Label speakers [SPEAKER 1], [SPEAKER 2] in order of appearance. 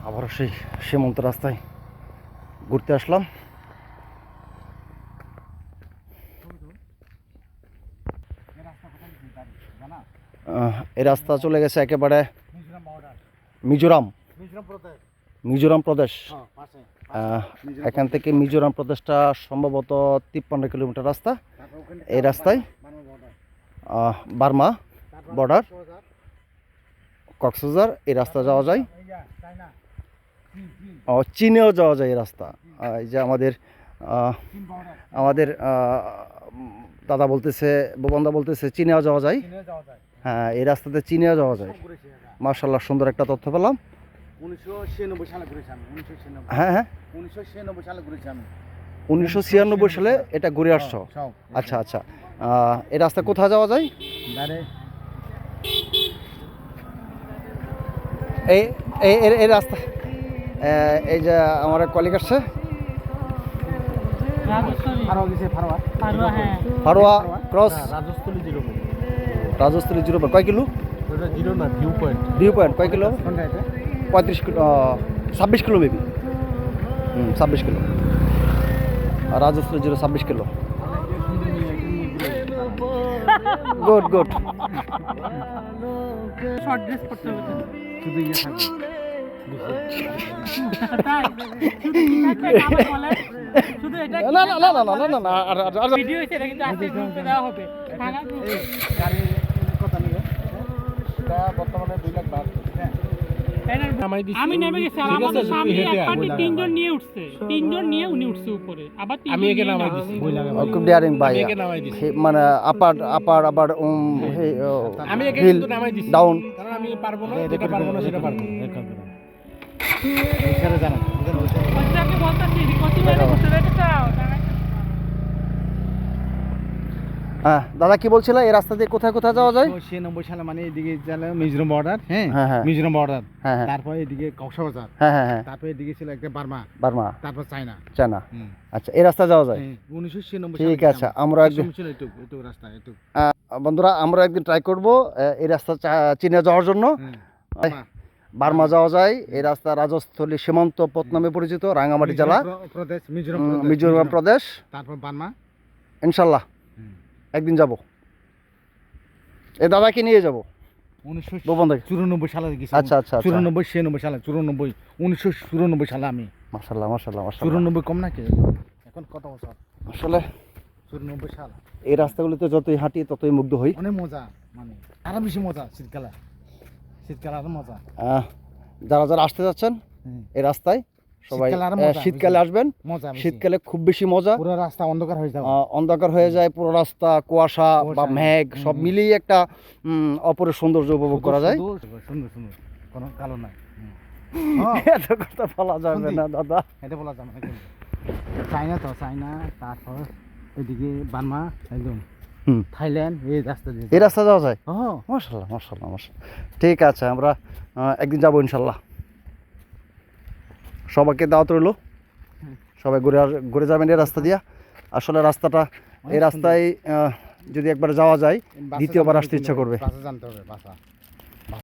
[SPEAKER 1] আবারও সেই সীমান্ত রাস্তায় ঘুরতে আসলাম। এই রাস্তা চলে গেছে একেবারে মিজোরাম প্রদেশ। এখান থেকে মিজোরাম প্রদেশটা সম্ভবত 53 কিলোমিটার রাস্তা। এই রাস্তায় বার্মা বর্ডার, কক্সবাজার এই রাস্তা যাওয়া যায়। চীনেও যাওয়া যায় এই রাস্তা। এই যে আমাদের দাদা বলতেছে, বোবন্দা বলতেছে চীনেও যাওয়া যায়। হ্যাঁ, এই রাস্তাতে চীনেও যাওয়া যায়। মার্শাল্লাহ, সুন্দর একটা তথ্য পেলাম।
[SPEAKER 2] 1996 সালে ঘুরেছি আমি।
[SPEAKER 1] হ্যাঁ হ্যাঁ,
[SPEAKER 2] 1996 সালে ঘুরেছি আমি।
[SPEAKER 1] 1996 সালে এটা ঘুরে আসছো? আচ্ছা আচ্ছা। এই রাস্তা কোথায় যাওয়া যায়? এই এই রাস্তা, এই যে আমার কলিগ আসছে, ফারোয়া ক্রস, রাজস্থলী 0 কয় কিলো? ভিউ পয়েন্ট কয় kilo? 35 kilo, 26 kilo maybe. 26 kilo. আর Rajasthali 26 kilo. Good good.
[SPEAKER 3] Short dress পরতে হবে তো শুধু ইয়ে থাকবে শুধু এটা
[SPEAKER 1] না না না না না না না, আর
[SPEAKER 3] ভিডিও হইছে এটা কিন্তু আজকে গ্রুপে দেওয়া হবে।
[SPEAKER 2] গাড়ি কত নিবে? এটা বর্তমানে 2 লাখ বাদ।
[SPEAKER 3] আমি নেমে গেছি, আর আমাদের সামনে এক পার্টি 3 জন নিয়ে উঠছে, 3 জন নিয়ে উনি উঠছে উপরে, আবার 3
[SPEAKER 2] আমি একে নামাই দিছি।
[SPEAKER 1] খুব ডেয়ারিং ভাই,
[SPEAKER 2] একে নামাই দিছি।
[SPEAKER 1] মানে আপার আবার
[SPEAKER 2] আমি একে কিন্তু নামাই দিছি
[SPEAKER 1] ডাউন।
[SPEAKER 2] কারণ আমি পারবো না, যেটা পারবো না সেটা পারবো। এখানে জানেন
[SPEAKER 3] আমি বলতাছি কত মেরে বসে রয়েছে।
[SPEAKER 1] হ্যাঁ দাদা, কি বলছিল এই রাস্তা দিয়ে কোথায় কোথায় যাওয়া যায়?
[SPEAKER 2] 1996 সালে মানে এদিকে গেলে মিজোরাম বর্ডার। হ্যাঁ
[SPEAKER 1] হ্যাঁ হ্যাঁ,
[SPEAKER 2] মিজোরাম বর্ডার।
[SPEAKER 1] হ্যাঁ হ্যাঁ,
[SPEAKER 2] তারপর এদিকে কক্সবাজার।
[SPEAKER 1] হ্যাঁ হ্যাঁ হ্যাঁ,
[SPEAKER 2] তারপর এদিকে ছিল একটা
[SPEAKER 1] বার্মা,
[SPEAKER 2] তারপর চায়না।
[SPEAKER 1] আচ্ছা, এই রাস্তা যাওয়া যায়।
[SPEAKER 2] 1996
[SPEAKER 1] ঠিক আছে, আমরা একদিন
[SPEAKER 2] একটু রাস্তা একটু
[SPEAKER 1] বন্ধুরা আমরা একদিন ট্রাই করব এই রাস্তা চীনে যাওয়ার জন্য। বার্মা যাওয়া যায়। এই রাস্তা রাজস্থলী সীমান্ত পথ নামে পরিচিত, রাঙ্গামাটি জেলা,
[SPEAKER 2] প্রদেশ,
[SPEAKER 1] মিজোরাম প্রদেশ।
[SPEAKER 2] তারপর বার্মা।
[SPEAKER 1] ইনশাল্লাহ একদিন যাব। এই দাদাকে নিয়ে যাব
[SPEAKER 2] 1994 সালে গেছি।
[SPEAKER 1] আচ্ছা আচ্ছা,
[SPEAKER 2] 94 96 সালে 1994 সালে আমি।
[SPEAKER 1] মাশাআল্লাহ মাশাআল্লাহ মাশাআল্লাহ।
[SPEAKER 2] 94 কম নাকি? এখন কত বছর?
[SPEAKER 1] আসলে
[SPEAKER 2] 94 সাল।
[SPEAKER 1] এই রাস্তাগুলিতে যতই হাঁটি ততই মুগ্ধ হই।
[SPEAKER 2] অনেক মজা, মানে আরো বেশি মজা শীতকালে। শীতকালে আরো মজা।
[SPEAKER 1] যারা যারা আসতে যাচ্ছেন এই রাস্তায় সবাই শীতকালে আসবেন। শীতকালে খুব বেশি মজা।
[SPEAKER 2] পুরো রাস্তা অন্ধকার হয়ে যায়,
[SPEAKER 1] অন্ধকার হয়ে যায় পুরো রাস্তা, কুয়াশা বা মেঘ সব মিলিয়ে একটা অপরের সৌন্দর্য উপভোগ করা যায়।
[SPEAKER 2] সুন্দর সুন্দর, কোনো কালো নাই।
[SPEAKER 1] এত কথা বলা যাবে না দাদা,
[SPEAKER 2] এটা বলা যাবে না। চায়না তো চায়না, তারপর এদিকে বার্মা, একদম থাইল্যান্ড।
[SPEAKER 1] এই রাস্তা যাওয়া যায়। মাশাআল্লাহ মাশাআল্লাহ মাশাআল্লাহ। ঠিক আছে, আমরা একদিন যাবো ইনশাল্লাহ। সবাইকে দাওয়াত রইল, সবাই ঘুরে যাবেন এই রাস্তা দিয়া। আসলে রাস্তাটা, এই রাস্তায় যদি একবার যাওয়া যায় দ্বিতীয়বার আসতে ইচ্ছা করবে।
[SPEAKER 2] জানতে হবে ভাষা।